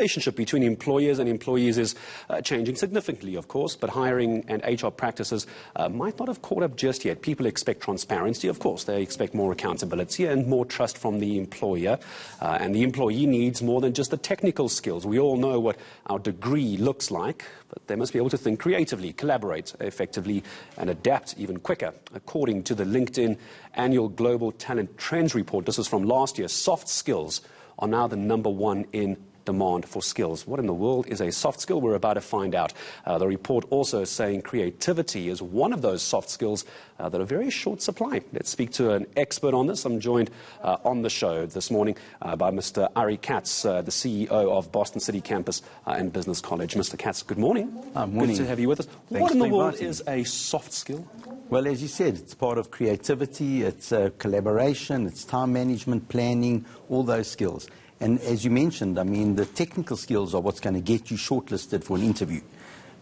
relationship between employers and employees is changing significantly, of course, but hiring and HR practices might not have caught up just yet. People expect transparency, of course. They expect more accountability and more trust from the employer. And the employee needs more than just the technical skills. We all know what our degree looks like, but they must be able to think creatively, collaborate effectively, and adapt even quicker. According to the LinkedIn Annual Global Talent Trends Report, this is from last year, soft skills are now the #1 in demand for skills. What in the world is a soft skill? We're about to find out. The report also is saying creativity is one of those soft skills that are very short supply. Let's speak to an expert on this. I'm joined on the show this morning by Mr. Ari Katz, the CEO of Boston City Campus and Business College. Mr. Katz, good morning. Morning. Good to have you with us. What in the world is a soft skill? Well, as you said, it's part of creativity, it's collaboration, it's time management, planning, all those skills. And as you mentioned, I mean, the technical skills are what's going to get you shortlisted for an interview.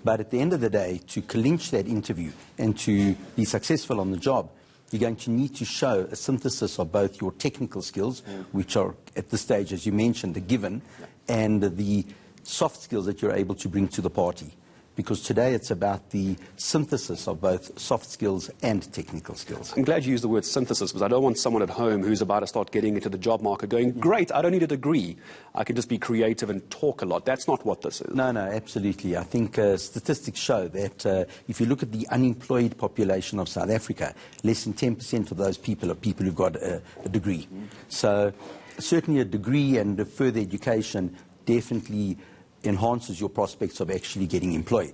But at the end of the day, to clinch that interview and to be successful on the job, you're going to need to show a synthesis of both your technical skills, which are at this stage, as you mentioned, a given, and the soft skills that you're able to bring to the party. Because today it's about the synthesis of both soft skills and technical skills. I'm glad you used the word synthesis, because I don't want someone at home who's about to start getting into the job market going, great, I don't need a degree. I can just be creative and talk a lot. That's not what this is. No, absolutely. I think statistics show that if you look at the unemployed population of South Africa, less than 10% of those people are people who've got a degree. So certainly a degree and a further education definitely enhances your prospects of actually getting employed.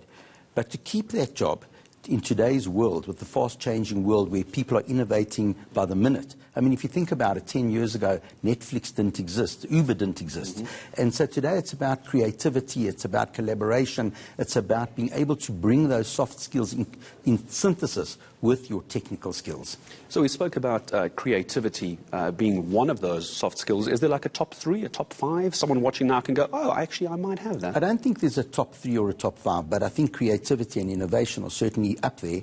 But to keep that job in today's world, with the fast-changing world where people are innovating by the minute, I mean, if you think about it, 10 years ago, Netflix didn't exist, Uber didn't exist. And so today it's about creativity, it's about collaboration, it's about being able to bring those soft skills in synthesis with your technical skills. So we spoke about creativity being one of those soft skills. Is there like a top 3, a top 5? Someone watching now can go, oh, actually, I might have that. I don't think there's a top 3 or a top 5, but I think creativity and innovation are certainly up there.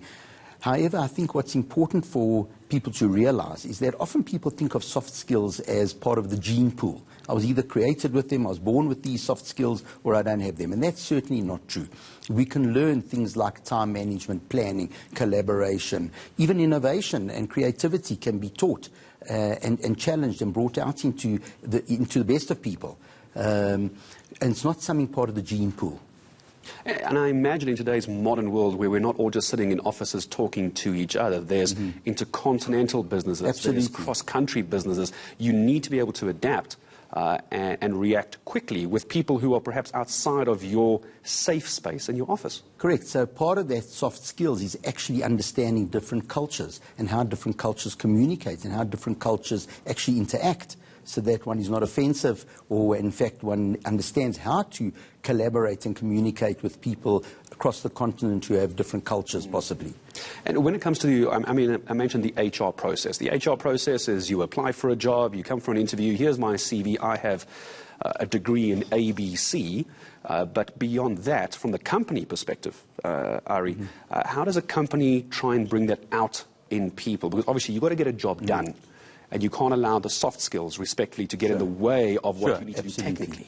However, I think what's important for people to realize is that often people think of soft skills as part of the gene pool. I was either created with them, I was born with these soft skills, or I don't have them. And that's certainly not true. We can learn things like time management, planning, collaboration, even innovation and creativity can be taught and challenged and brought out into the best of people. And it's not something part of the gene pool. And I imagine in today's modern world where we're not all just sitting in offices talking to each other, there's intercontinental businesses, Absolutely. There's cross-country businesses. You need to be able to adapt and react quickly with people who are perhaps outside of your safe space in your office. Correct. So part of that soft skills is actually understanding different cultures and how different cultures communicate and how different cultures actually interact, so that one is not offensive, or in fact one understands how to collaborate and communicate with people across the continent who have different cultures possibly. And when it comes to, I mentioned the HR process. The HR process is you apply for a job, you come for an interview, here's my CV, I have a degree in ABC, but beyond that, from the company perspective, Ari, how does a company try and bring that out in people? Because obviously you've got to get a job done. And you can't allow the soft skills, respectfully, to get in the way of what you need to do technically.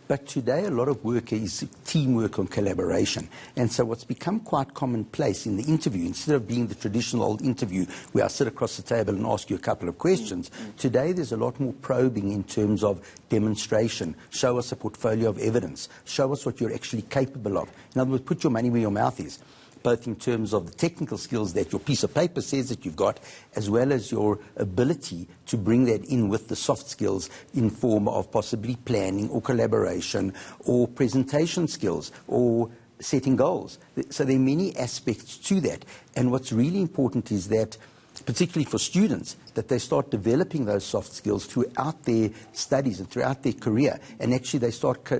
But today a lot of work is teamwork and collaboration. And so what's become quite commonplace in the interview, instead of being the traditional old interview where I sit across the table and ask you a couple of questions, today there's a lot more probing in terms of demonstration. Show us a portfolio of evidence. Show us what you're actually capable of. In other words, put your money where your mouth is, both in terms of the technical skills that your piece of paper says that you've got, as well as your ability to bring that in with the soft skills in form of possibly planning or collaboration or presentation skills or setting goals. So there are many aspects to that. And what's really important is that, particularly for students, that they start developing those soft skills throughout their studies and throughout their career. And actually they start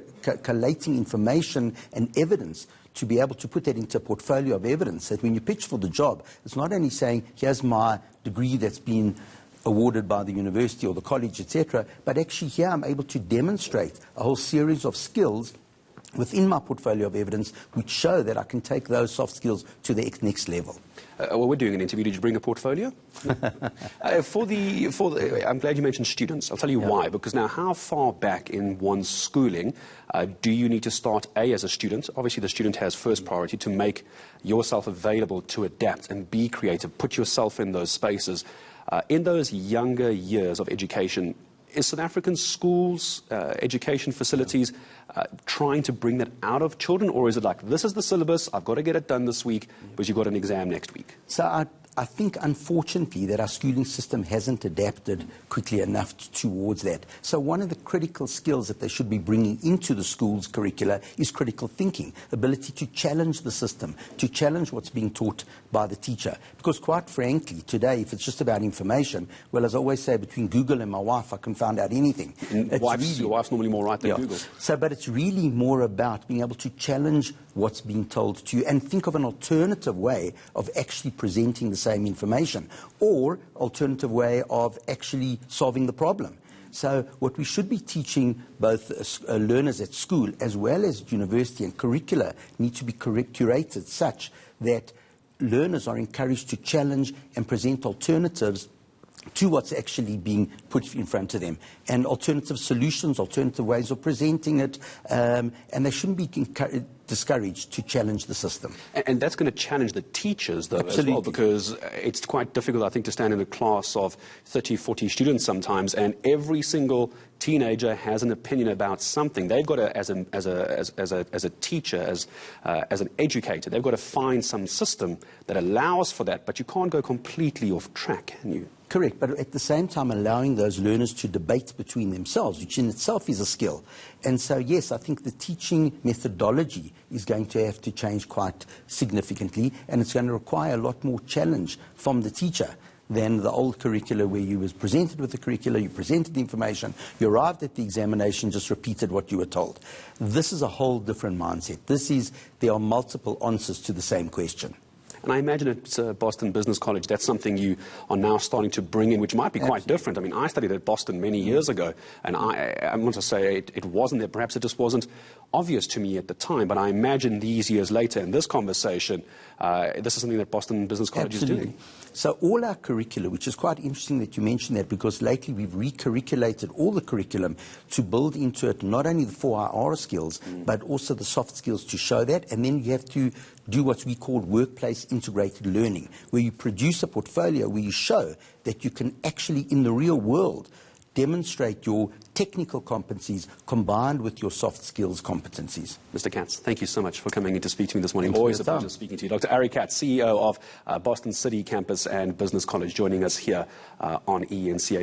collating information and evidence to be able to put that into a portfolio of evidence, that when you pitch for the job, it's not only saying, here's my degree that's been awarded by the university or the college, etc., but actually here I'm able to demonstrate a whole series of skills within my portfolio of evidence which show that I can take those soft skills to the next level. Well, we're doing an interview. Did you bring a portfolio? I'm glad you mentioned students. I'll tell you why. Because now, how far back in one's schooling do you need to start, A, as a student? Obviously, the student has first priority to make yourself available to adapt and be creative, put yourself in those spaces. In those younger years of education, is South African schools, education facilities, trying to bring that out of children? Or is it like, this is the syllabus, I've got to get it done this week, because you've got an exam next week? So I think, unfortunately, that our schooling system hasn't adapted quickly enough towards that. So one of the critical skills that they should be bringing into the school's curricula is critical thinking, ability to challenge the system, to challenge what's being taught by the teacher. Because quite frankly, today, if it's just about information, well, as I always say, between Google and my wife, I can find out anything. Your wife's normally more right than Google. So, but it's really more about being able to challenge what's being told to you and think of an alternative way of actually presenting the same information, or alternative way of actually solving the problem. So what we should be teaching both learners at school as well as university, and curricula need to be curated such that learners are encouraged to challenge and present alternatives to what's actually being put in front of them, and alternative solutions, alternative ways of presenting it, and they shouldn't be discouraged to challenge the system. And that's going to challenge the teachers, though, Absolutely. as well, because it's quite difficult, I think, to stand in a class of 30, 40 students sometimes, and every single teenager has an opinion about something. They've got to, as a teacher, as an educator, they've got to find some system that allows for that, but you can't go completely off track, can you? Correct, but at the same time allowing those learners to debate between themselves, which in itself is a skill. And so, yes, I think the teaching methodology is going to have to change quite significantly, and it's going to require a lot more challenge from the teacher than the old curricula where you was presented with the curricula, you presented the information, you arrived at the examination, just repeated what you were told. This is a whole different mindset. There are multiple answers to the same question. And I imagine at Boston Business College, that's something you are now starting to bring in, which might be quite different. I mean, I studied at Boston many years ago, and I want to say it wasn't there. Perhaps it just wasn't obvious to me at the time, but I imagine these years later in this conversation, this is something that Boston Business College is doing. So all our curricula, which is quite interesting that you mentioned that, because lately we've recurriculated all the curriculum to build into it not only the 4IR skills, but also the soft skills to show that. And then you have to do what we call workplace integrated learning, where you produce a portfolio where you show that you can actually, in the real world, demonstrate your technical competencies combined with your soft skills competencies. Mr. Katz, thank you so much for coming in to speak to me this morning. Always a pleasure speaking to you. Dr. Ari Katz, CEO of Boston City Campus and Business College, joining us here on ENCA.